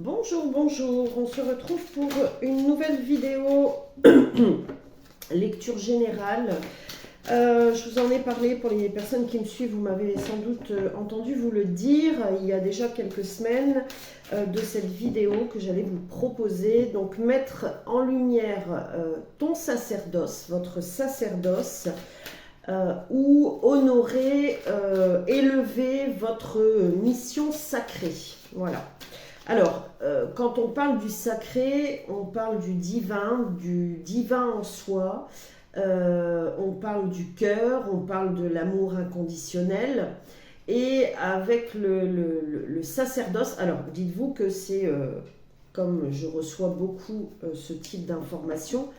Bonjour, bonjour, on se retrouve pour une nouvelle vidéo lecture générale. Je vous en ai parlé pour les personnes qui me suivent, vous m'avez sans doute entendu vous le dire il y a déjà quelques semaines de cette vidéo que j'allais vous proposer. Donc mettre en lumière ton sacerdoce, votre sacerdoce, ou honorer, élever votre mission sacrée. Voilà. Alors, quand on parle du sacré, on parle du divin en soi, on parle du cœur, on parle de l'amour inconditionnel. Et avec le sacerdoce, alors dites-vous que c'est, comme je reçois beaucoup ce type d'information,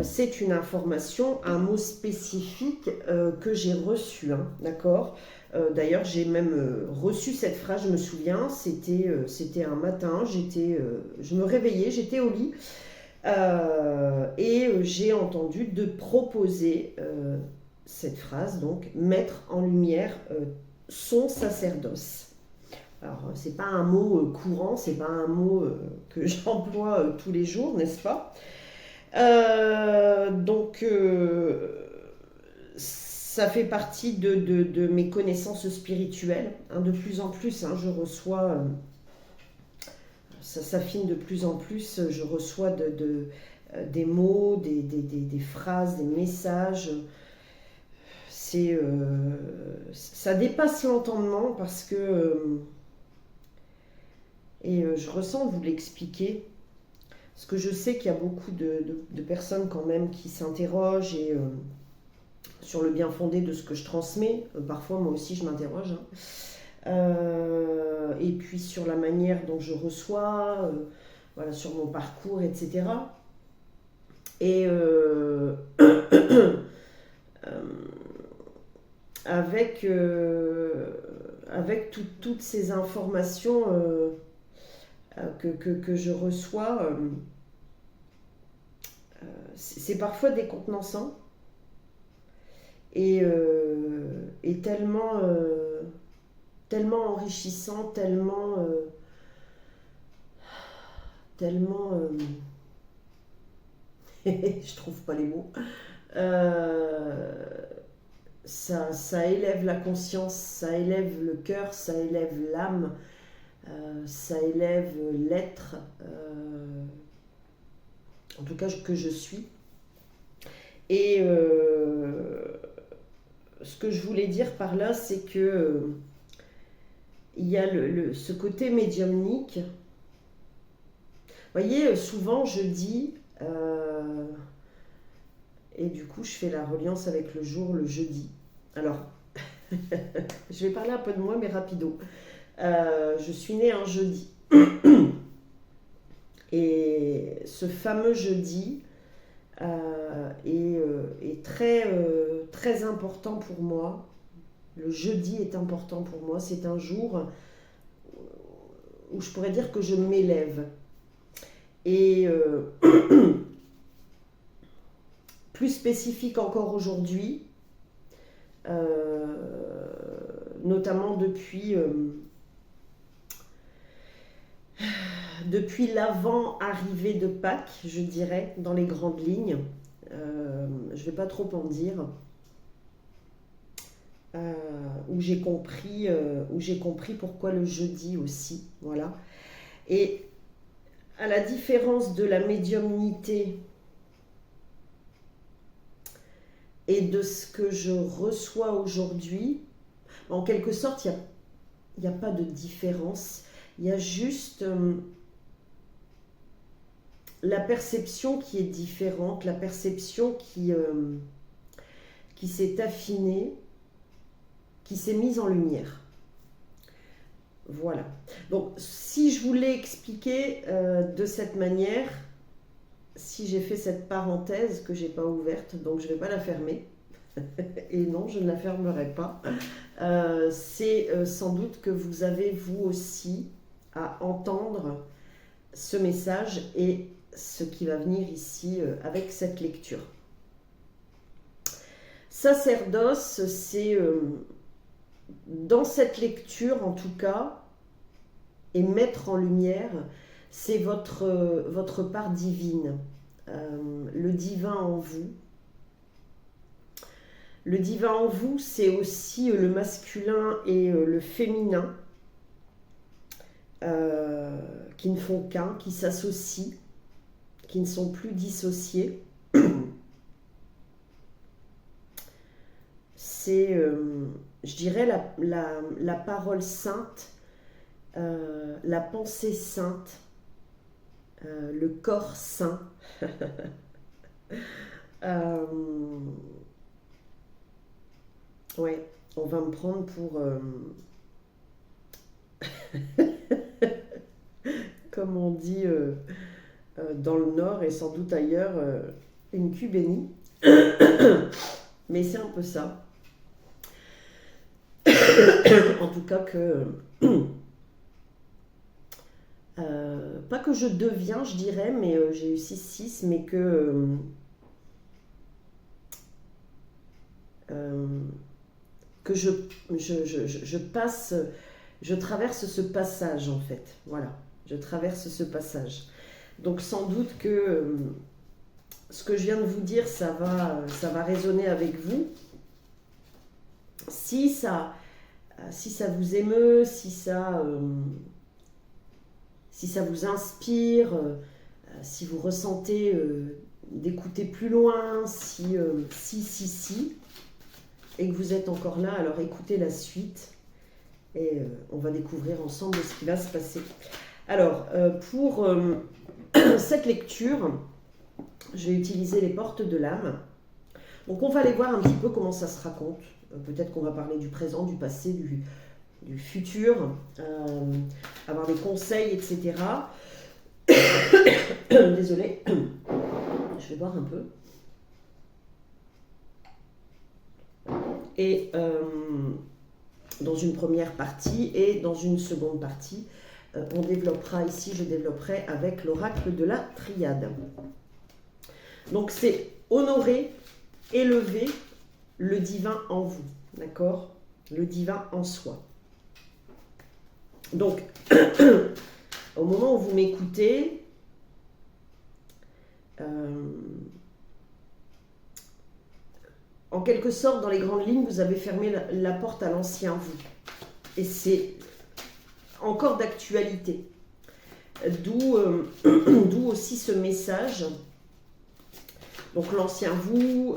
c'est une information, un mot spécifique que j'ai reçu, hein, d'accord. D'ailleurs, j'ai même reçu cette phrase, je me souviens, c'était un matin, je me réveillais, j'étais au lit, et j'ai entendu de proposer cette phrase, donc mettre en lumière son sacerdoce. Alors, c'est pas un mot courant, c'est pas un mot que j'emploie tous les jours, n'est-ce pas? Donc, ça fait partie de mes connaissances spirituelles, hein, de plus en plus, hein, je reçois, ça s'affine de plus en plus, je reçois des mots, des phrases, des messages. Ça dépasse l'entendement parce que, je ressens de vous l'expliquer, parce que je sais qu'il y a beaucoup de personnes quand même qui s'interrogent sur le bien fondé de ce que je transmets. Parfois, moi aussi, je m'interroge, hein. Et puis sur la manière dont je reçois, voilà, sur mon parcours, etc. Et avec, toutes ces informations que je reçois, c'est parfois décontenançant et tellement enrichissant, tellement je trouve pas les mots. Euh, ça élève la conscience, ça élève le cœur, ça élève l'âme, ça élève l'être, en tout cas que je suis. Et ce que je voulais dire par là, c'est que il y a ce côté médiumnique. Vous voyez, souvent je dis, et du coup je fais la reliance avec le jour, le jeudi. Alors, je vais parler un peu de moi, mais rapido. Je suis née un jeudi. Et ce fameux jeudi est très important pour moi. Le jeudi est important pour moi. C'est un jour où je pourrais dire que je m'élève. Et plus spécifique encore aujourd'hui, notamment depuis l'avant-arrivée de Pâques, je dirais, dans les grandes lignes. Je ne vais pas trop en dire. Où j'ai compris pourquoi le jeudi aussi. Voilà. Et à la différence de la médiumnité et de ce que je reçois aujourd'hui, en quelque sorte, il n'y a pas de différence. Il y a juste la perception qui est différente, la perception qui s'est affinée, qui s'est mise en lumière. Voilà. Donc, si je voulais expliquer de cette manière, si j'ai fait cette parenthèse que je n'ai pas ouverte, donc je ne vais pas la fermer, et non, je ne la fermerai pas, c'est sans doute que vous avez vous aussi à entendre ce message et ce qui va venir ici avec cette lecture. Sacerdoce, c'est dans cette lecture en tout cas, et mettre en lumière, c'est votre part divine, le divin en vous. Le divin en vous, c'est aussi le masculin et le féminin qui ne font qu'un, qui s'associent, qui ne sont plus dissociés. C'est, je dirais, la parole sainte, la pensée sainte, le corps saint. Ouais, on va me prendre pour, comme on dit dans le Nord et sans doute ailleurs, une cul bénie. Mais c'est un peu ça. En tout cas que... pas que je deviens, je dirais, mais j'ai eu 6-6, mais que je passe, je traverse ce passage en fait. Voilà, je traverse ce passage. Donc sans doute que ce que je viens de vous dire, ça va résonner avec vous. Si ça vous émeut, si ça vous inspire, si vous ressentez d'écouter plus loin, si, et que vous êtes encore là, alors écoutez la suite et on va découvrir ensemble ce qui va se passer. Alors, pour cette lecture, je vais utiliser les portes de l'âme. Donc on va aller voir un petit peu comment ça se raconte. Peut-être qu'on va parler du présent, du passé, du futur, avoir des conseils, etc. Désolée, je vais boire un peu. Et dans une première partie et dans une seconde partie, on développera ici, je développerai avec l'oracle de la triade. Donc c'est honorer, élever le divin en vous, d'accord? Le divin en soi. Donc, au moment où vous m'écoutez, en quelque sorte, dans les grandes lignes, vous avez fermé la porte à l'ancien vous. Et c'est encore d'actualité. D'où aussi ce message. Donc l'ancien vous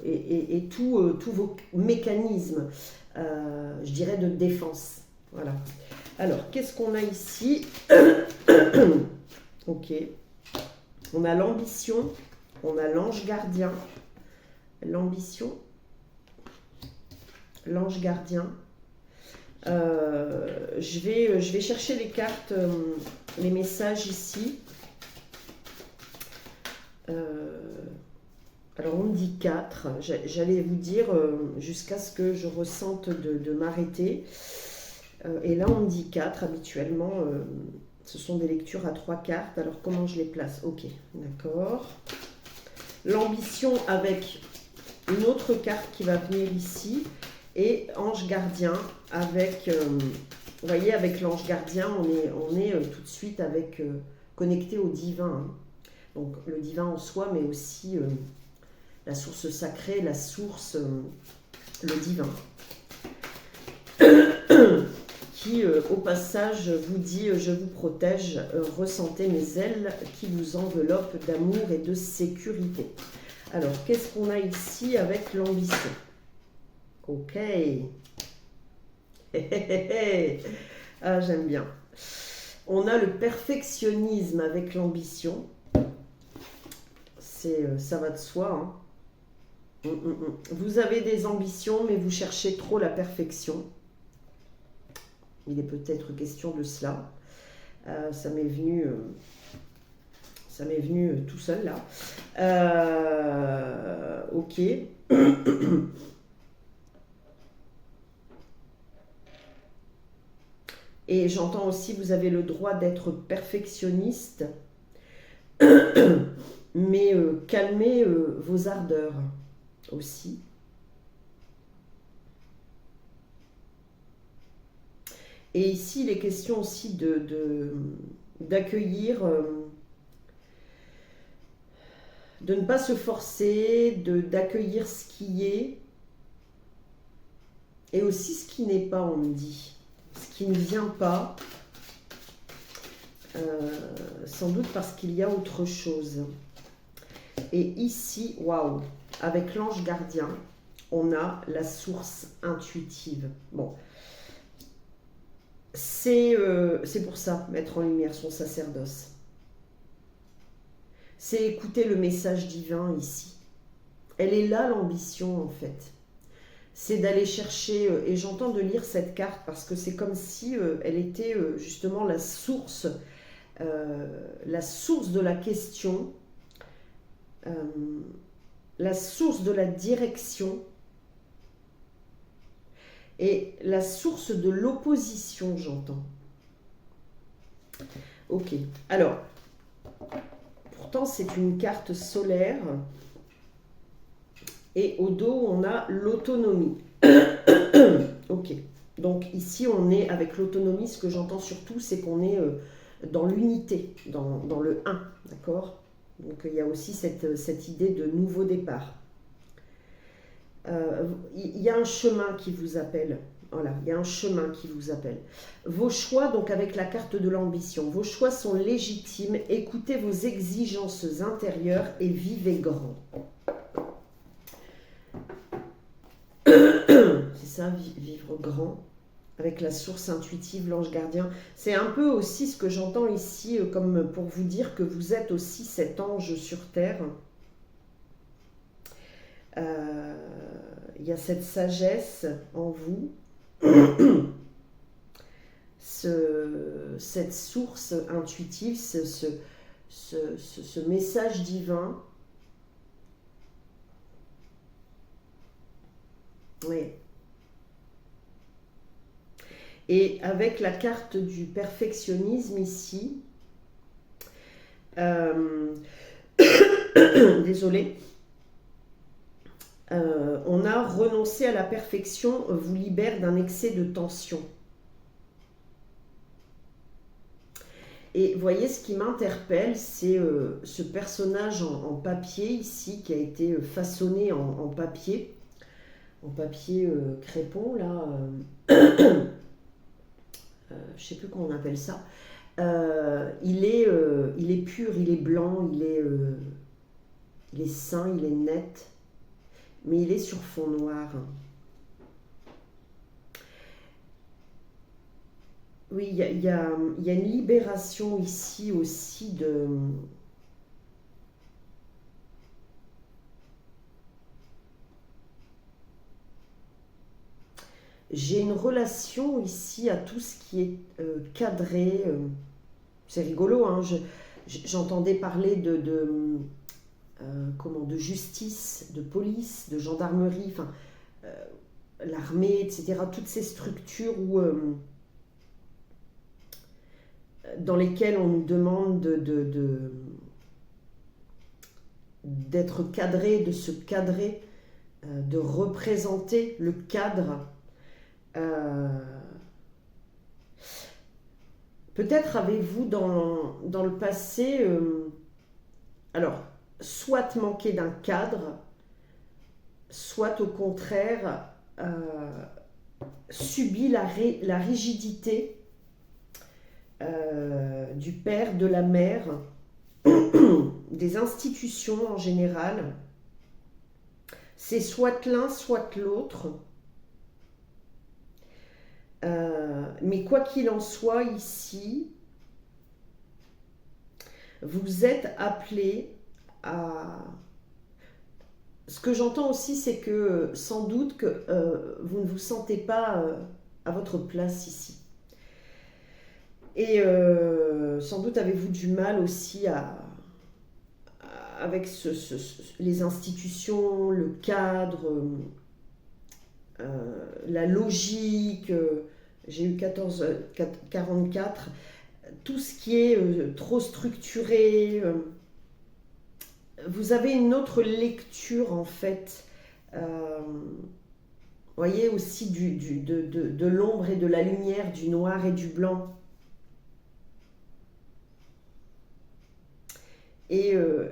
et tous vos mécanismes, je dirais, de défense. Voilà. Alors, qu'est-ce qu'on a ici? Ok. On a l'ambition, on a l'ange gardien. L'ambition, l'ange gardien. Je vais chercher les cartes, les messages ici. Alors on me dit 4, j'allais vous dire jusqu'à ce que je ressente de m'arrêter. Et là on me dit 4, habituellement ce sont des lectures à 3 cartes. Alors comment je les place? Ok, d'accord. L'ambition avec une autre carte qui va venir ici. Et ange gardien avec, vous voyez, avec l'ange gardien, on est tout de suite avec, connecté au divin. Hein. Donc le divin en soi, mais aussi la source sacrée, la source, le divin. Qui, au passage, vous dit « Je vous protège, ressentez mes ailes qui vous enveloppent d'amour et de sécurité ». Alors, qu'est-ce qu'on a ici avec l'ambition? Ok. Ah, j'aime bien. On a le perfectionnisme avec l'ambition. Ça va de soi. Hein. Vous avez des ambitions, mais vous cherchez trop la perfection. Il est peut-être question de cela. Ça m'est venu tout seul là. Ok. Et j'entends aussi, vous avez le droit d'être perfectionniste, mais calmez vos ardeurs aussi. Et ici, il est question aussi d'accueillir, de ne pas se forcer, d'accueillir ce qui est et aussi ce qui n'est pas, on me dit. Ce qui ne vient pas, sans doute parce qu'il y a autre chose. Et ici, waouh, avec l'ange gardien, on a la source intuitive. Bon, c'est pour ça, mettre en lumière son sacerdoce. C'est écouter le message divin ici. Elle est là l'ambition en fait. C'est d'aller chercher, et j'entends de lire cette carte parce que c'est comme si elle était justement la source de la question, la source de la direction et la source de l'opposition, j'entends. Ok, alors, pourtant c'est une carte solaire et au dos on a l'autonomie. Ok, donc ici on est avec l'autonomie, ce que j'entends surtout c'est qu'on est dans l'unité, dans le 1, d'accord? Donc il y a aussi cette idée de nouveau départ. Il y a un chemin qui vous appelle. Voilà, il y a un chemin qui vous appelle. Vos choix, donc avec la carte de l'ambition, vos choix sont légitimes. Écoutez vos exigences intérieures et vivez grand. C'est ça, vivre grand. Avec la source intuitive, l'ange gardien. C'est un peu aussi ce que j'entends ici, comme pour vous dire que vous êtes aussi cet ange sur terre. Il y a cette sagesse en vous, cette source intuitive, ce message divin. Oui. Et avec la carte du perfectionnisme ici, désolée, on a renoncé à la perfection, vous libère d'un excès de tension. Et voyez, ce qui m'interpelle, c'est ce personnage en papier ici, qui a été façonné en papier crépon, là. Je sais plus comment on appelle ça. Il est pur, il est blanc, il est sain, il est net, mais il est sur fond noir. Oui, il y a une libération ici aussi de... J'ai une relation ici à tout ce qui est cadré. C'est rigolo, hein, j'entendais parler de justice, de police, de gendarmerie, enfin, l'armée, etc. Toutes ces structures dans lesquelles on nous demande d'être cadré, de se cadrer, de représenter le cadre. Peut-être avez-vous dans le passé, alors, soit manqué d'un cadre, soit au contraire subi la rigidité du père, de la mère, des institutions en général. C'est soit l'un, soit l'autre. Mais quoi qu'il en soit ici, vous êtes appelé à... Ce que j'entends aussi, c'est que sans doute que vous ne vous sentez pas à votre place ici. Et sans doute avez-vous du mal aussi avec les institutions, le cadre, la logique. J'ai eu 44, tout ce qui est trop structuré. Vous avez une autre lecture en fait. Voyez aussi de l'ombre et de la lumière, du noir et du blanc. Ce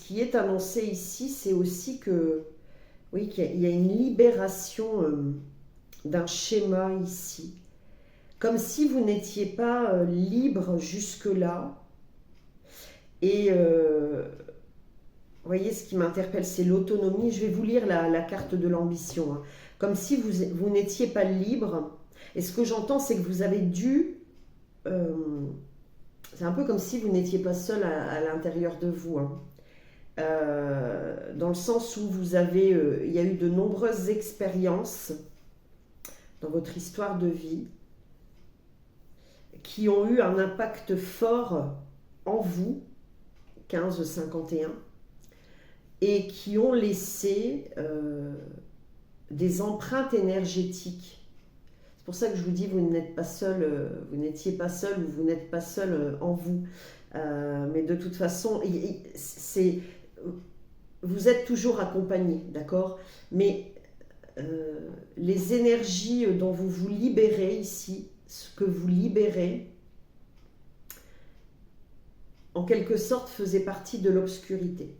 qui est annoncé ici, c'est aussi que, oui, qu'il y a une libération d'un schéma ici. Comme si vous n'étiez pas libre jusque-là. Et vous voyez, ce qui m'interpelle, c'est l'autonomie. Je vais vous lire la carte de l'ambition. Hein. Comme si vous n'étiez pas libre. Et ce que j'entends, c'est que vous avez dû... c'est un peu comme si vous n'étiez pas seul à l'intérieur de vous. Hein. Dans le sens où il y a eu de nombreuses expériences dans votre histoire de vie qui ont eu un impact fort en vous, 15-51, et qui ont laissé des empreintes énergétiques. C'est pour ça que je vous dis, vous n'êtes pas seul, vous n'étiez pas seul ou vous n'êtes pas seul en vous. Mais de toute façon, vous êtes toujours accompagné, d'accord? Mais les énergies dont vous vous libérez ici, ce que vous libérez, en quelque sorte, faisait partie de l'obscurité.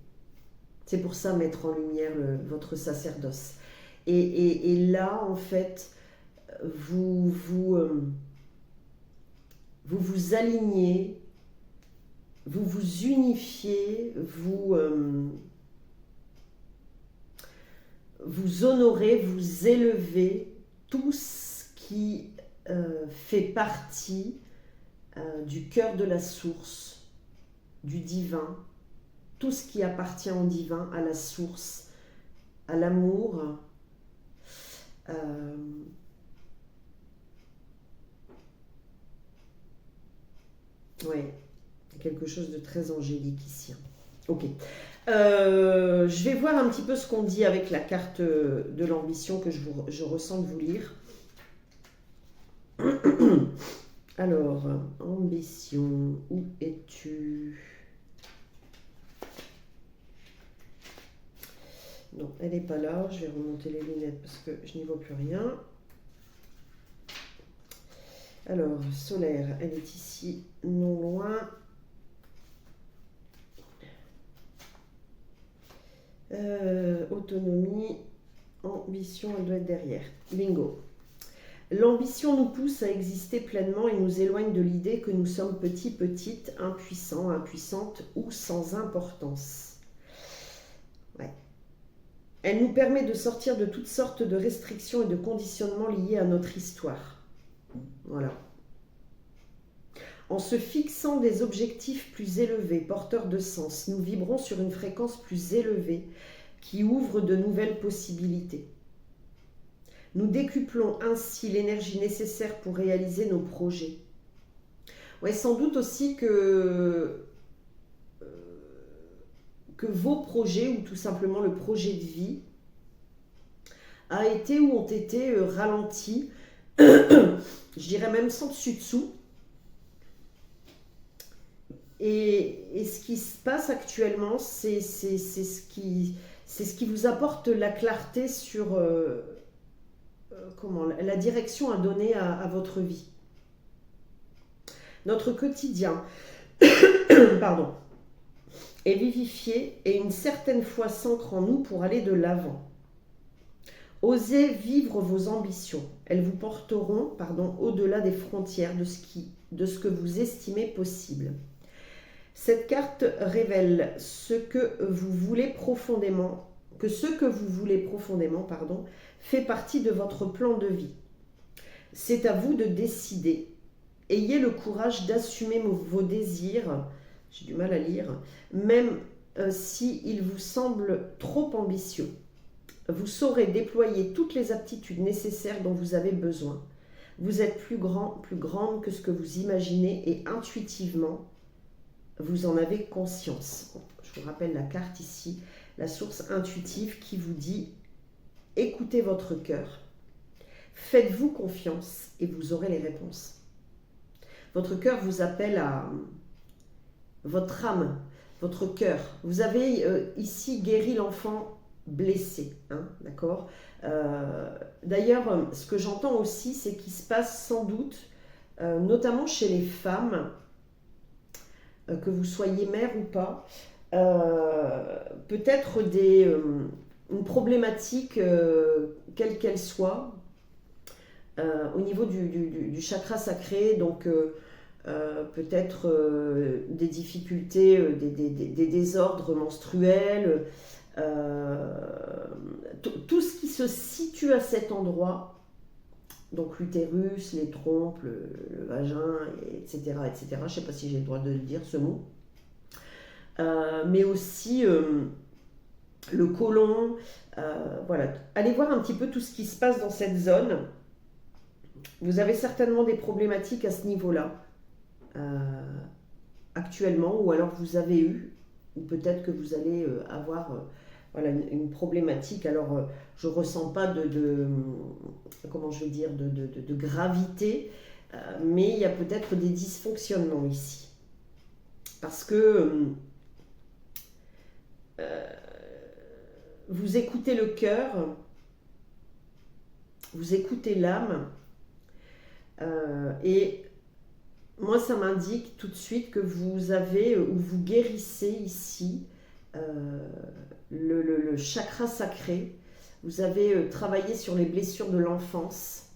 C'est pour ça mettre en lumière votre sacerdoce. Et là, en fait, vous vous alignez, vous vous unifiez, vous honorez, vous élevez tout ce qui fait partie du cœur de la source, du divin, tout ce qui appartient au divin, à la source, à l'amour. Ouais, quelque chose de très angélique ici. Ok. Je vais voir un petit peu ce qu'on dit avec la carte de l'ambition que je ressens de vous lire. Alors, ambition, où es-tu? Non, elle n'est pas là. Je vais remonter les lunettes parce que je n'y vois plus rien. Alors, solaire, elle est ici, non loin. Autonomie, ambition, elle doit être derrière. Bingo. L'ambition nous pousse à exister pleinement et nous éloigne de l'idée que nous sommes petits, petites, impuissants, impuissantes ou sans importance. Ouais. Elle nous permet de sortir de toutes sortes de restrictions et de conditionnements liés à notre histoire. Voilà. En se fixant des objectifs plus élevés, porteurs de sens, nous vibrons sur une fréquence plus élevée qui ouvre de nouvelles possibilités. Nous décuplons ainsi l'énergie nécessaire pour réaliser nos projets. Ouais, sans doute aussi que vos projets, ou tout simplement le projet de vie, a été ou ont été ralentis, je dirais même sans dessus-dessous. Et ce qui se passe actuellement, c'est ce qui vous apporte la clarté sur la direction à donner à votre vie. Notre quotidien pardon, est vivifié et une certaine foi s'ancre en nous pour aller de l'avant. Osez vivre vos ambitions. Elles vous porteront au-delà des frontières de ce que vous estimez possible. Cette carte révèle que ce que vous voulez profondément, fait partie de votre plan de vie. C'est à vous de décider. Ayez le courage d'assumer vos désirs, j'ai du mal à lire, même s'ils vous semblent trop ambitieux. Vous saurez déployer toutes les aptitudes nécessaires dont vous avez besoin. Vous êtes plus grande que ce que vous imaginez et intuitivement, vous en avez conscience. Je vous rappelle la carte ici, la source intuitive qui vous dit « Écoutez votre cœur, faites-vous confiance et vous aurez les réponses. » Votre cœur vous appelle à votre âme, votre cœur. Vous avez ici guéri l'enfant blessé, hein, d'accord? D'ailleurs, ce que j'entends aussi, c'est qu'il se passe sans doute, notamment chez les femmes, que vous soyez mère ou pas, peut-être une problématique, quelle qu'elle soit, au niveau du chakra sacré, donc peut-être des difficultés, des désordres menstruels, tout ce qui se situe à cet endroit, donc l'utérus, les trompes, le vagin, etc., etc. Je ne sais pas si j'ai le droit de le dire, ce mot. Mais aussi le côlon. Voilà. Allez voir un petit peu tout ce qui se passe dans cette zone. Vous avez certainement des problématiques à ce niveau-là, actuellement, ou alors vous avez eu, ou peut-être que vous allez avoir voilà, une problématique. Alors, je ne ressens pas comment je vais dire, de gravité, mais il y a peut-être des dysfonctionnements ici. Parce que vous écoutez le cœur, vous écoutez l'âme, et moi ça m'indique tout de suite que vous avez, ou vous guérissez ici, le chakra sacré. Vous avez travaillé sur les blessures de l'enfance,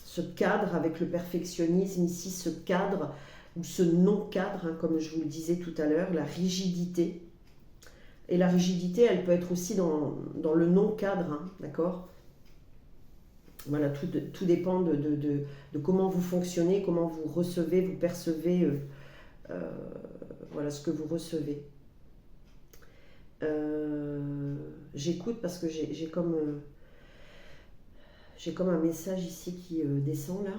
ce cadre avec le perfectionnisme ici, ce cadre ou ce non-cadre, hein, comme je vous le disais tout à l'heure, la rigidité. Et la rigidité, elle peut être aussi dans le non-cadre, hein, d'accord ? Voilà, tout dépend de comment vous fonctionnez, comment vous recevez, vous percevez, voilà ce que vous recevez. J'écoute parce que j'ai comme un message ici qui descend là.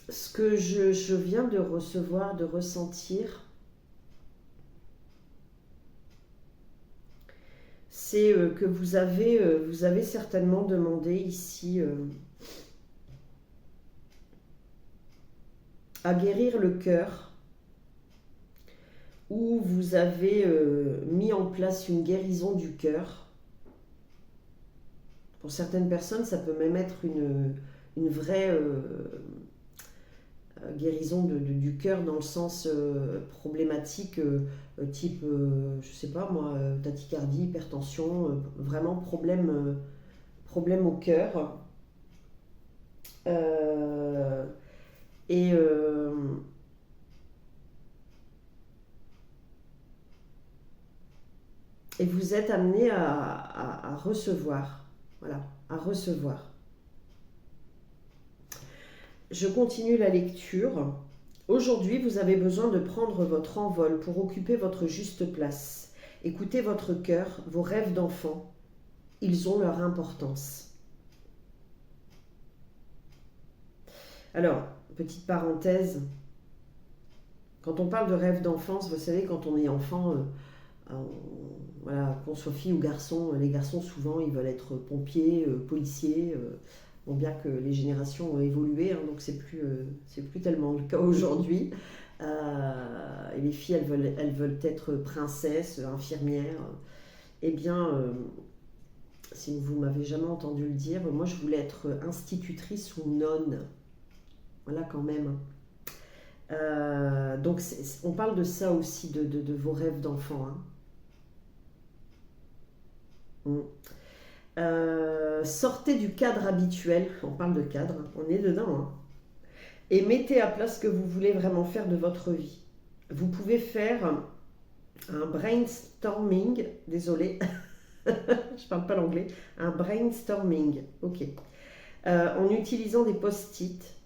Ce que je viens de recevoir, de ressentir, c'est que vous avez certainement demandé ici à guérir le cœur, ou vous avez mis en place une guérison du cœur. Pour certaines personnes, ça peut même être une vraie guérison du cœur dans le sens problématique, type, je sais pas moi, tachycardie, hypertension, vraiment problème au cœur. Et vous êtes amené à recevoir, voilà, à recevoir. Je continue la lecture. Aujourd'hui, vous avez besoin de prendre votre envol pour occuper votre juste place. Écoutez votre cœur, vos rêves d'enfant. Ils ont leur importance. Alors, petite parenthèse. Quand on parle de rêves d'enfance, vous savez, quand on est enfant, voilà, qu'on soit fille ou garçon, les garçons souvent ils veulent être pompiers, policiers. Bon, bien que les générations ont évolué, hein, donc c'est plus tellement le cas aujourd'hui. Et les filles, elles veulent être princesses, infirmières. Eh bien, si vous m'avez jamais entendu le dire, moi je voulais être institutrice ou nonne. Voilà quand même. Donc on parle de ça aussi, de vos rêves d'enfant. Hein. Sortez du cadre habituel, on parle de cadre, on est dedans, hein, et mettez à plat ce que vous voulez vraiment faire de votre vie. Vous pouvez faire un brainstorming, désolé, je parle pas l'anglais, un brainstorming, ok, en utilisant des post-it.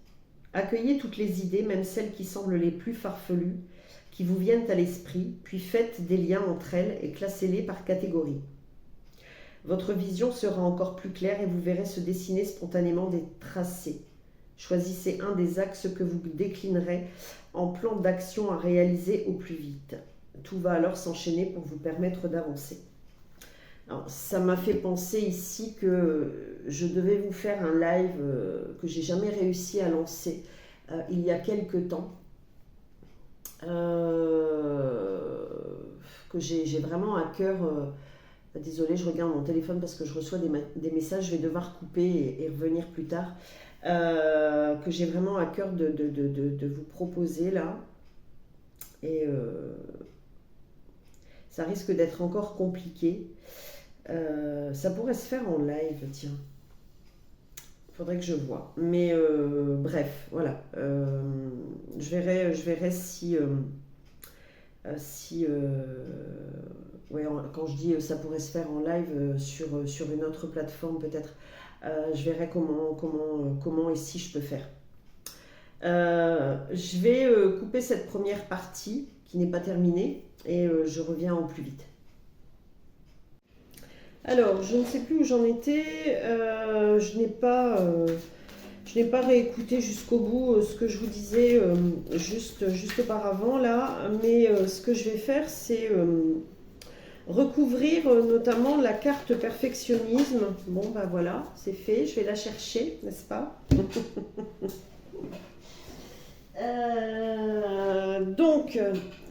Accueillez toutes les idées, même celles qui semblent les plus farfelues, qui vous viennent à l'esprit, puis faites des liens entre elles et classez-les par catégorie. Votre vision sera encore plus claire et vous verrez se dessiner spontanément des tracés. Choisissez un des axes que vous déclinerez en plan d'action à réaliser au plus vite. Tout va alors s'enchaîner pour vous permettre d'avancer. Alors, ça m'a fait penser ici que je devais vous faire un live que j'ai jamais réussi à lancer il y a quelque temps. Que j'ai vraiment à cœur. Désolée, je regarde mon téléphone parce que je reçois des messages, je vais devoir couper et revenir plus tard. Que j'ai vraiment à cœur de vous proposer là. Et ça risque d'être encore compliqué. Ça pourrait se faire en live, tiens. Faudrait que je vois. Mais bref, voilà. Je verrai si ouais, quand je dis ça pourrait se faire en live sur une autre plateforme peut-être. Je verrai comment et si je peux faire. Je vais couper cette première partie qui n'est pas terminée et je reviens en plus vite. Alors, je ne sais plus où j'en étais. Je n'ai pas réécouté jusqu'au bout ce que je vous disais juste auparavant là. Mais ce que je vais faire, c'est recouvrir notamment la carte perfectionnisme. Bon, bah voilà, c'est fait. Je vais la chercher, n'est-ce pas? Donc,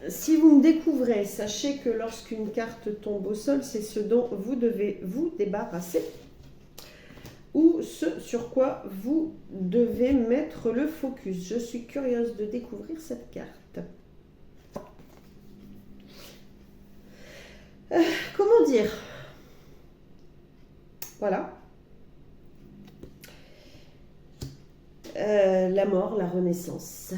si vous me découvrez, sachez que lorsqu'une carte tombe au sol, c'est ce dont vous devez vous débarrasser ou ce sur quoi vous devez mettre le focus. Je suis curieuse de découvrir cette carte. Comment dire? Voilà. La mort, la renaissance.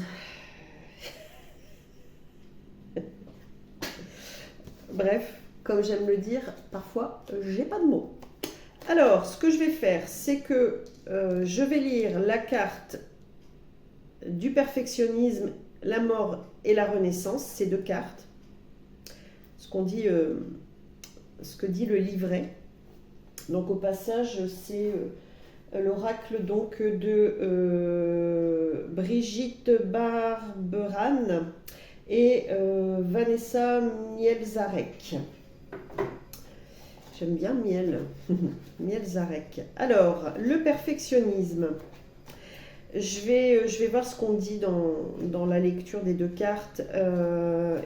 Bref, comme j'aime le dire, parfois, j'ai pas de mots. Alors, ce que je vais faire, c'est que je vais lire la carte du perfectionnisme, la mort et la renaissance, ces deux cartes. Ce que dit le livret. Donc, au passage, c'est l'oracle donc de Brigitte Barberan et Vanessa Mielzarek. J'aime bien Miel. Mielzarek. Alors, le perfectionnisme. Je vais voir ce qu'on dit dans la lecture des deux cartes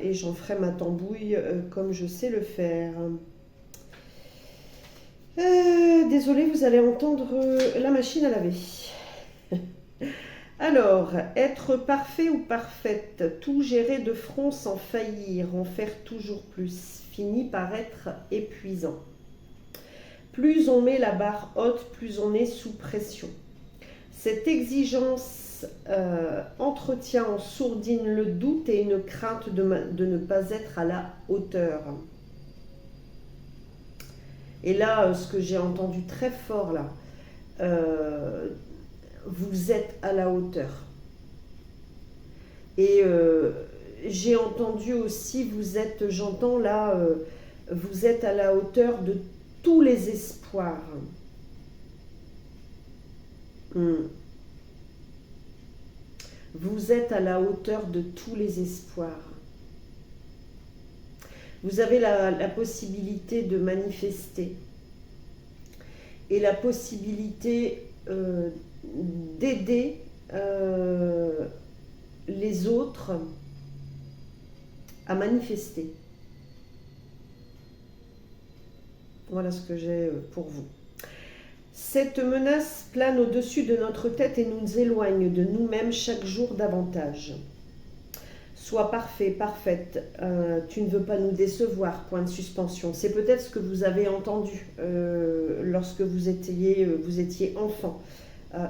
et j'en ferai ma tambouille comme je sais le faire. Désolée, vous allez entendre la machine à laver. Alors, être parfait ou parfaite, tout gérer de front sans faillir, en faire toujours plus, finit par être épuisant. Plus on met la barre haute, plus on est sous pression. Cette exigence entretient en sourdine le doute et une crainte de ne pas être à la hauteur. Et là, ce que j'ai entendu très fort là, vous êtes à la hauteur. Et j'ai entendu aussi, j'entends là, vous êtes à la hauteur de tous les espoirs. Vous êtes à la hauteur de tous les espoirs. Vous avez la possibilité de manifester et la possibilité d'aider les autres à manifester. Voilà ce que j'ai pour vous. Cette menace plane au-dessus de notre tête et nous éloigne de nous-mêmes chaque jour davantage. Sois parfait, parfaite, tu ne veux pas nous décevoir, point de suspension. C'est peut-être ce que vous avez entendu lorsque vous étiez enfant,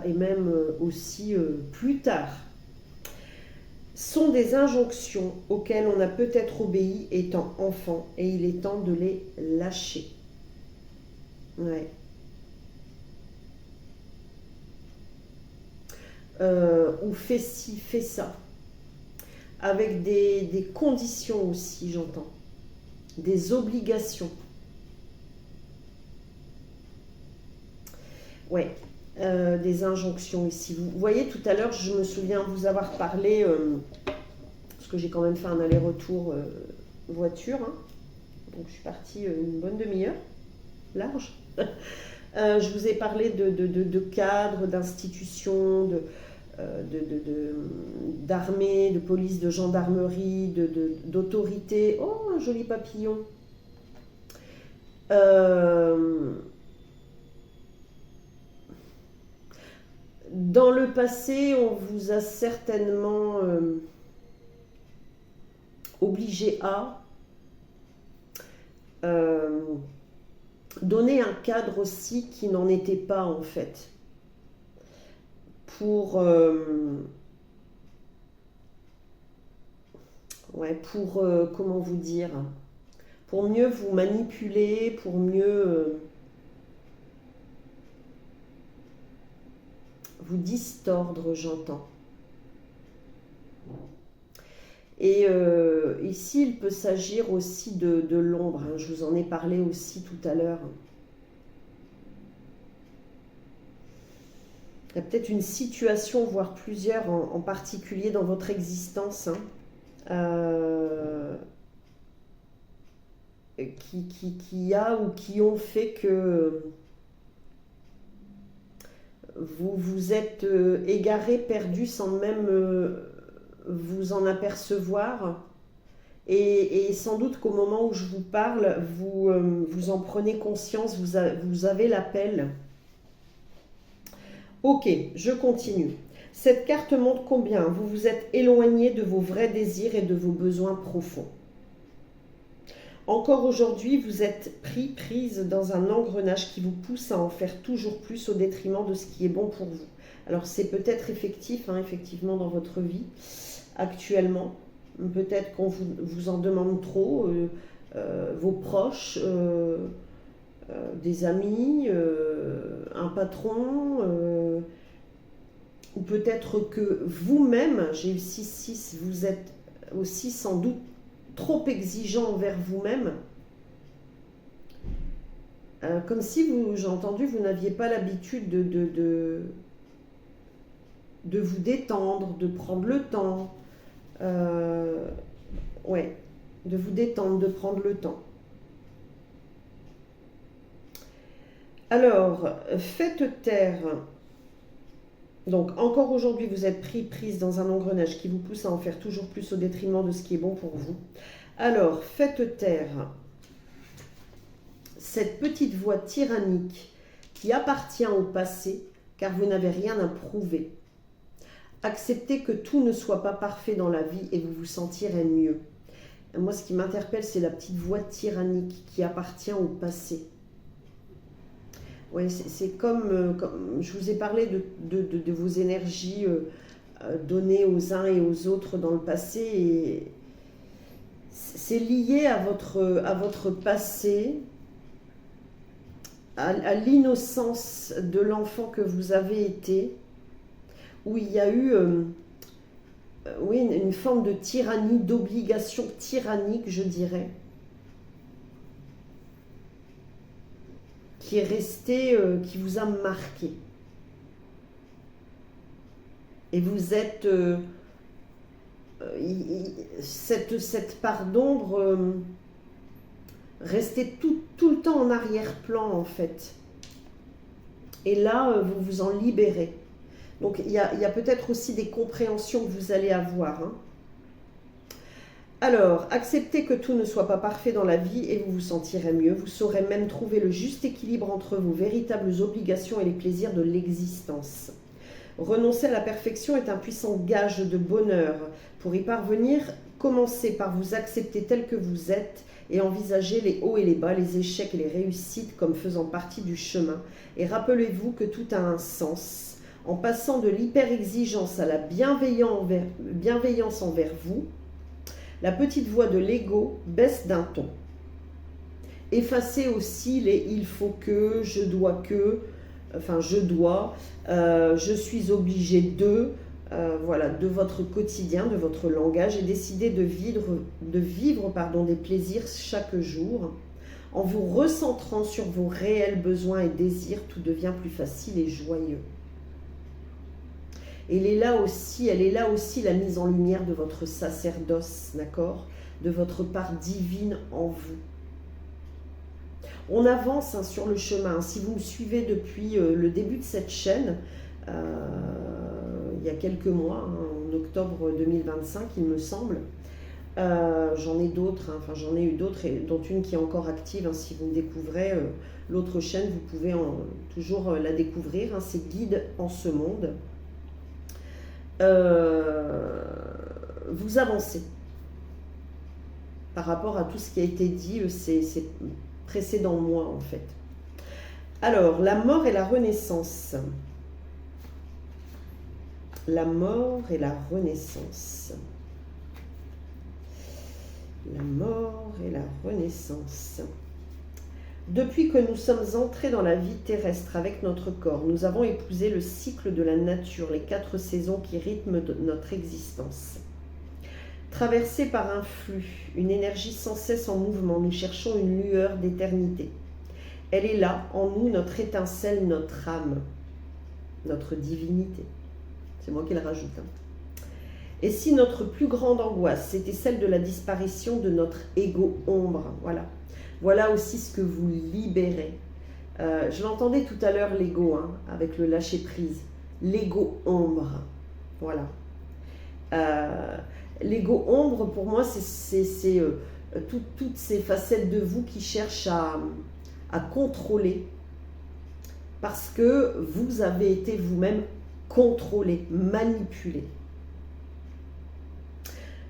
et même aussi plus tard. Sont des injonctions auxquelles on a peut-être obéi étant enfant, et il est temps de les lâcher. Ouais. Ou fais ci, fais ça. Avec des conditions aussi, j'entends. Des obligations. Ouais, des injonctions ici. Vous voyez, tout à l'heure, je me souviens vous avoir parlé, parce que j'ai quand même fait un aller-retour voiture. Hein. Donc, je suis partie une bonne demi-heure. large. Je vous ai parlé de cadres, d'institutions, d'armée, de police, de gendarmerie, d'autorité. Oh, un joli papillon. Dans le passé, on vous a certainement obligé à donner un cadre aussi qui n'en était pas en fait. Pour comment vous dire, pour mieux vous manipuler, pour mieux vous distordre, j'entends. Et ici, il peut s'agir aussi de l'ombre, hein. Je vous en ai parlé aussi tout à l'heure. Il y a peut-être une situation, voire plusieurs en particulier dans votre existence, hein, qui a ou qui ont fait que vous vous êtes égaré, perdu sans même vous en apercevoir. Et sans doute qu'au moment où je vous parle, vous en prenez conscience, vous avez l'appel. Ok, je continue. Cette carte montre combien vous vous êtes éloigné de vos vrais désirs et de vos besoins profonds. Encore aujourd'hui, vous êtes prise dans un engrenage qui vous pousse à en faire toujours plus au détriment de ce qui est bon pour vous. Alors c'est peut-être effectif, hein, effectivement, dans votre vie actuellement. Peut-être qu'on vous en demande trop, vos proches, des amis, un patron, ou peut-être que vous-même, j'ai eu 6-6, vous êtes aussi sans doute trop exigeant envers vous-même, comme si j'ai entendu, vous n'aviez pas l'habitude de vous détendre, de prendre le temps, ouais, de vous détendre, de prendre le temps. Alors, faites taire. Donc, encore aujourd'hui, vous êtes prise dans un engrenage qui vous pousse à en faire toujours plus au détriment de ce qui est bon pour vous. Alors, faites taire cette petite voix tyrannique qui appartient au passé, car vous n'avez rien à prouver. Acceptez que tout ne soit pas parfait dans la vie et vous vous sentirez mieux. Moi, ce qui m'interpelle, c'est la petite voix tyrannique qui appartient au passé. Ouais, c'est comme je vous ai parlé de vos énergies données aux uns et aux autres dans le passé. Et c'est lié à votre passé, à l'innocence de l'enfant que vous avez été, où il y a eu oui, une forme de tyrannie, d'obligation tyrannique, je dirais, qui est resté, qui vous a marqué. Et vous êtes cette part d'ombre restée tout le temps en arrière-plan en fait. Et là, vous vous en libérez. Donc il y a peut-être aussi des compréhensions que vous allez avoir, hein. Alors, acceptez que tout ne soit pas parfait dans la vie et vous vous sentirez mieux. Vous saurez même trouver le juste équilibre entre vos véritables obligations et les plaisirs de l'existence. Renoncer à la perfection est un puissant gage de bonheur. Pour y parvenir, commencez par vous accepter tel que vous êtes et envisagez les hauts et les bas, les échecs et les réussites comme faisant partie du chemin. Et rappelez-vous que tout a un sens. En passant de l'hyper-exigence à la bienveillance envers vous, la petite voix de l'ego baisse d'un ton. Effacez aussi les « il faut que »,« je dois que », enfin « je dois »,« je suis obligé de », voilà, de votre quotidien, de votre langage, et décidez de vivre des plaisirs chaque jour. En vous recentrant sur vos réels besoins et désirs, tout devient plus facile et joyeux. Et elle est là aussi la mise en lumière de votre sacerdoce, d'accord, de votre part divine en vous. On avance sur le chemin. Si vous me suivez depuis le début de cette chaîne, il y a quelques mois, en octobre 2025, il me semble, j'en ai d'autres, enfin j'en ai eu d'autres, dont une qui est encore active. Si vous me découvrez l'autre chaîne, vous pouvez toujours la découvrir. C'est Guide en ce monde. Vous avancez par rapport à tout ce qui a été dit ces précédents mois en fait. Alors, la mort et la renaissance. La mort et la renaissance. La mort et la renaissance. Depuis que nous sommes entrés dans la vie terrestre avec notre corps, nous avons épousé le cycle de la nature, les 4 saisons qui rythment notre existence. Traversés par un flux, une énergie sans cesse en mouvement, nous cherchons une lueur d'éternité. Elle est là, en nous, notre étincelle, notre âme, notre divinité. C'est moi qui le rajoute. Et si notre plus grande angoisse, c'était celle de la disparition de notre ego ombre, voilà aussi ce que vous libérez. Je l'entendais tout à l'heure, l'ego, avec le lâcher-prise. L'ego ombre, voilà. L'ego ombre, pour moi, c'est toutes ces facettes de vous qui cherchent à contrôler, parce que vous avez été vous-même contrôlé, manipulé.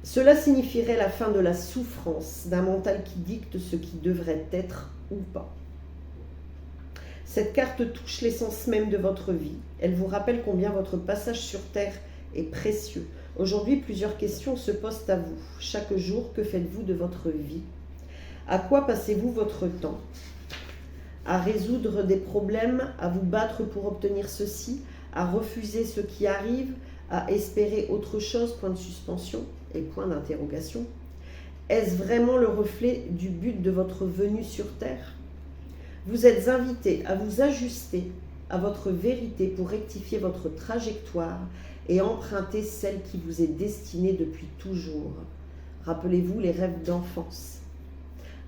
Cela signifierait la fin de la souffrance, d'un mental qui dicte ce qui devrait être ou pas. Cette carte touche l'essence même de votre vie. Elle vous rappelle combien votre passage sur Terre est précieux. Aujourd'hui, plusieurs questions se posent à vous. Chaque jour, que faites-vous de votre vie? À quoi passez-vous votre temps? À résoudre des problèmes, à vous battre pour obtenir ceci, à refuser ce qui arrive, à espérer autre chose, point de suspension et point d'interrogation. Est-ce vraiment le reflet du but de votre venue sur Terre? Vous êtes invité à vous ajuster à votre vérité pour rectifier votre trajectoire et emprunter celle qui vous est destinée depuis toujours. Rappelez-vous les rêves d'enfance.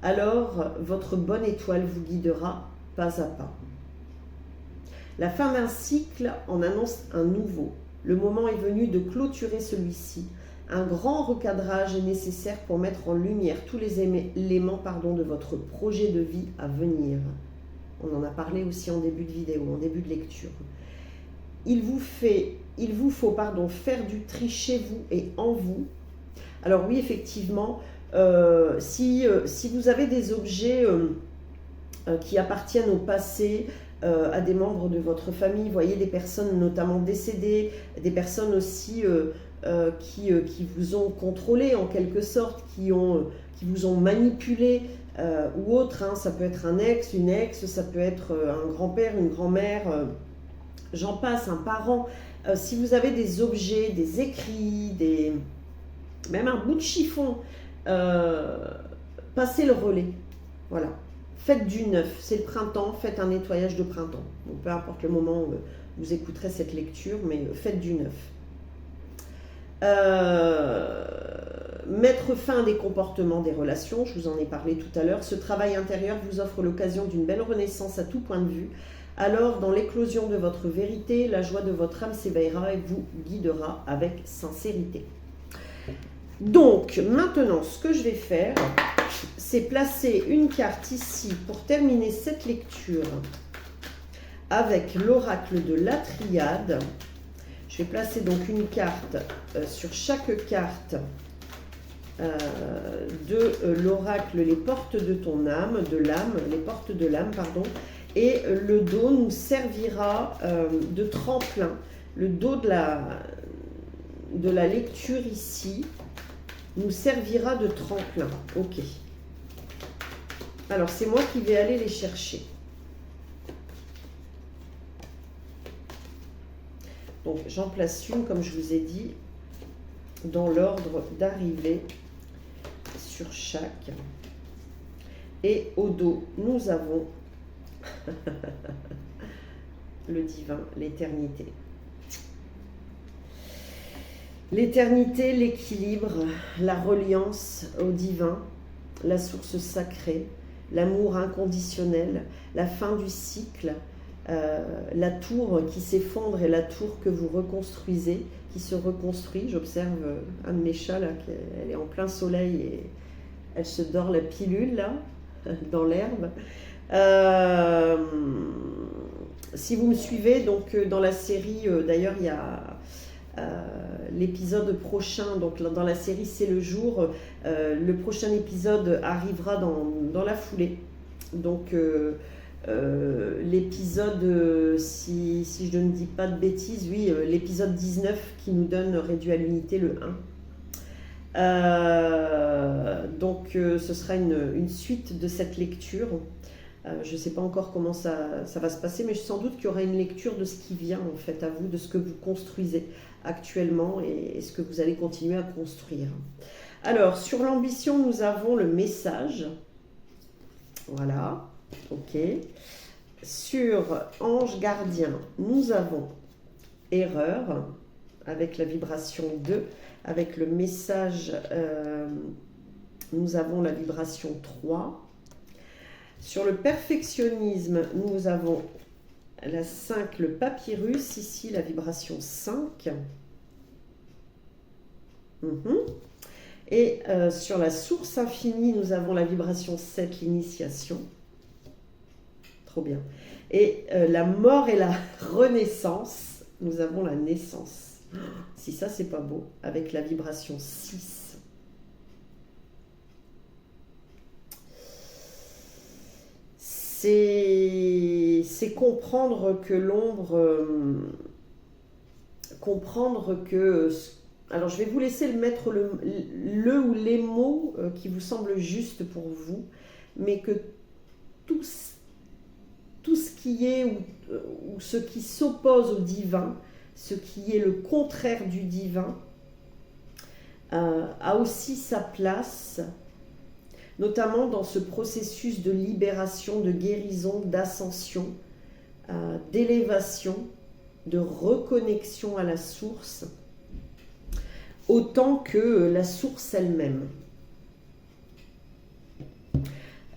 Alors, votre bonne étoile vous guidera pas à pas. La fin d'un cycle en annonce un nouveau. Le moment est venu de clôturer celui-ci. Un grand recadrage est nécessaire pour mettre en lumière tous les éléments de votre projet de vie à venir. On en a parlé aussi en début de vidéo, en début de lecture. Il vous faut faire du tri chez vous et en vous. Alors oui, effectivement, si vous avez des objets qui appartiennent au passé, à des membres de votre famille, voyez des personnes notamment décédées, des personnes aussi qui vous ont contrôlé en quelque sorte, qui vous ont manipulé ou autre, ça peut être un ex, une ex, ça peut être un grand-père, une grand-mère, j'en passe, un parent. Si vous avez des objets, des écrits, même un bout de chiffon, passez le relais, voilà. Faites du neuf, c'est le printemps, faites un nettoyage de printemps. Donc, peu importe le moment où vous écouterez cette lecture, mais faites du neuf. Mettre fin à des comportements, des relations, je vous en ai parlé tout à l'heure. Ce travail intérieur vous offre l'occasion d'une belle renaissance à tout point de vue. Alors, dans l'éclosion de votre vérité, la joie de votre âme s'éveillera et vous guidera avec sincérité. Donc, maintenant, ce que je vais faire, c'est placer une carte ici pour terminer cette lecture avec l'oracle de la triade. Je vais placer donc une carte sur chaque carte de l'oracle, les portes de ton âme, les portes de l'âme, pardon. Et le dos nous servira de tremplin. Le dos de la lecture ici nous servira de tremplin. Ok. Alors, c'est moi qui vais aller les chercher. Donc, j'en place une, comme je vous ai dit, dans l'ordre d'arrivée sur chaque. Et au dos, nous avons le divin, l'éternité. L'éternité, l'équilibre, la reliance au divin, la source sacrée, l'amour inconditionnel, la fin du cycle, la tour qui s'effondre et la tour que vous reconstruisez, qui se reconstruit. J'observe un de mes chats là, elle est en plein soleil et elle se dort la pilule là, dans l'herbe. Si vous me suivez, donc dans la série, d'ailleurs il y a l'épisode prochain, donc dans la série C'est le jour, le prochain épisode arrivera dans la foulée. Donc l'épisode, si je ne dis pas de bêtises, oui, l'épisode 19 qui nous donne réduit à l'unité le 1. Donc ce sera une suite de cette lecture. Je ne sais pas encore comment ça va se passer, mais sans doute qu'il y aura une lecture de ce qui vient en fait à vous, de ce que vous construisez actuellement et ce que vous allez continuer à construire. Alors, sur l'ambition, nous avons le message. Voilà, ok. Sur ange gardien, nous avons erreur, avec la vibration 2. Avec le message, nous avons la vibration 3. Sur le perfectionnisme, nous avons la 5, le papyrus, ici la vibration 5. Et sur la source infinie, nous avons la vibration 7, l'initiation. Trop bien. Et la mort et la renaissance, nous avons la naissance. Si ça, c'est pas beau, avec la vibration 6. C'est comprendre que l'ombre, comprendre que... Alors, je vais vous laisser mettre le ou les mots qui vous semblent justes pour vous, mais que tout ce qui est ou ce qui s'oppose au divin, ce qui est le contraire du divin, a aussi sa place, notamment dans ce processus de libération, de guérison, d'ascension, d'élévation, de reconnexion à la source, autant que la source elle-même.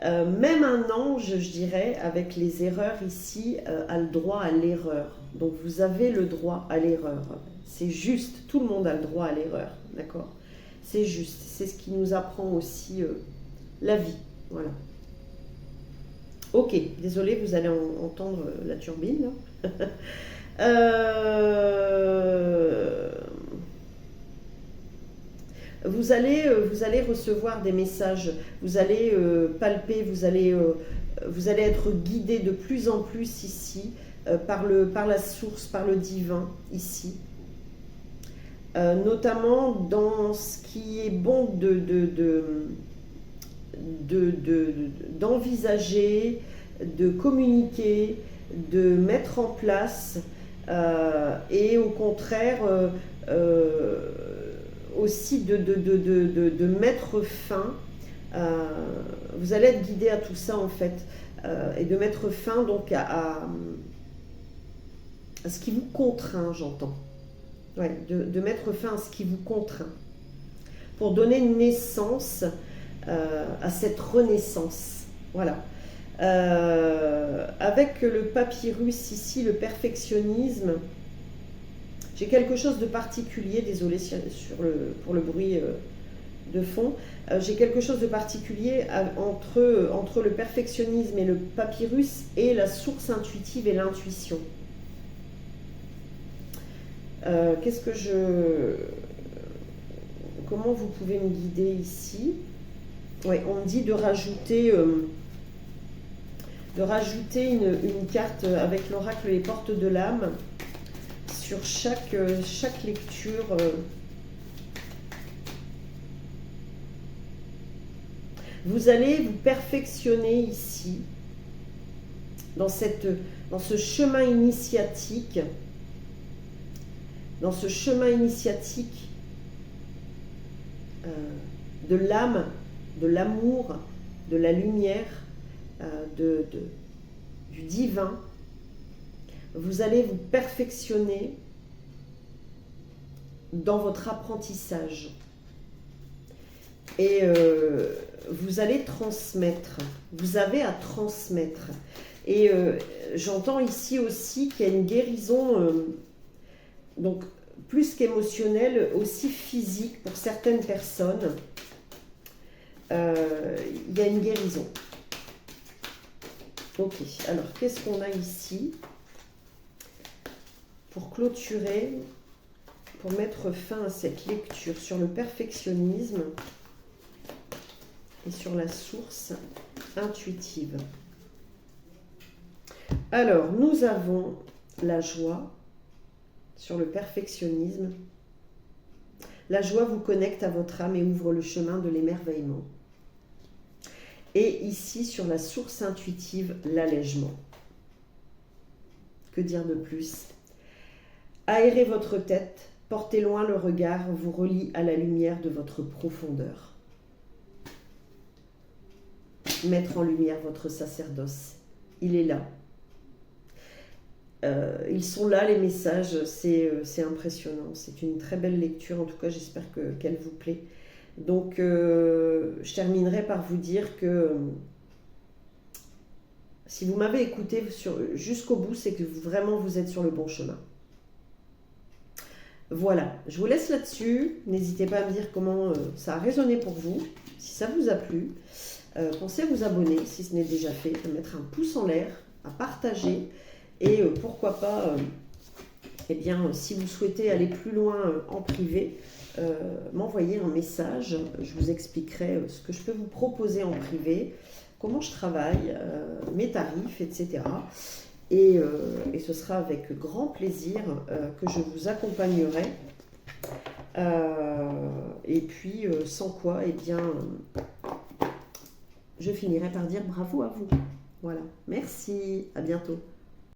Même un ange, je dirais, avec les erreurs ici, a le droit à l'erreur. Donc vous avez le droit à l'erreur. C'est juste, tout le monde a le droit à l'erreur, d'accord? C'est juste, c'est ce qui nous apprend aussi la vie, voilà. Ok, désolé, vous allez entendre la turbine, là. Vous allez recevoir des messages, vous allez palper, vous allez être guidé de plus en plus ici, par la source, par le divin, ici. Notamment dans ce qui est bon d'envisager, de communiquer, de mettre en place, et au contraire aussi de mettre fin. Vous allez être guidé à tout ça en fait, et de mettre fin donc à ce qui vous contraint, j'entends. Ouais, de mettre fin à ce qui vous contraint, pour donner naissance à cette renaissance. Voilà. Avec le papyrus ici, le perfectionnisme, j'ai quelque chose de particulier, désolé pour le bruit de fond, j'ai quelque chose de particulier entre le perfectionnisme et le papyrus et la source intuitive et l'intuition. Comment vous pouvez me guider ici? Ouais, on me dit de rajouter une carte avec l'oracle Les Portes de l'âme sur chaque lecture. Vous allez vous perfectionner ici, dans ce chemin initiatique. Dans ce chemin initiatique de l'âme, de l'amour, de la lumière, du divin, vous allez vous perfectionner dans votre apprentissage. Et vous allez transmettre. Vous avez à transmettre. Et j'entends ici aussi qu'il y a une guérison, donc plus qu'émotionnelle, aussi physique pour certaines personnes. Il y a une guérison. Ok, alors qu'est-ce qu'on a ici pour clôturer, pour mettre fin à cette lecture sur le perfectionnisme et sur la source intuitive. Alors, nous avons la joie sur le perfectionnisme. La joie vous connecte à votre âme et ouvre le chemin de l'émerveillement. Et ici, sur la source intuitive, l'allègement. Que dire de plus? Aérez votre tête, portez loin le regard, vous relie à la lumière de votre profondeur. Mettre en lumière votre sacerdoce. Il est là. Ils sont là, les messages, c'est impressionnant. C'est une très belle lecture, en tout cas, j'espère qu'elle vous plaît. Donc, je terminerai par vous dire que si vous m'avez écouté jusqu'au bout, c'est que vraiment vous êtes sur le bon chemin. Voilà, je vous laisse là-dessus. N'hésitez pas à me dire comment ça a résonné pour vous, si ça vous a plu. Pensez à vous abonner si ce n'est déjà fait, à mettre un pouce en l'air, à partager et pourquoi pas, eh bien, si vous souhaitez aller plus loin en privé, m'envoyer un message. Je vous expliquerai ce que je peux vous proposer en privé, comment je travaille, mes tarifs, etc. Et ce sera avec grand plaisir que je vous accompagnerai. Et puis, sans quoi, eh bien, je finirai par dire bravo à vous. Voilà, merci, à bientôt.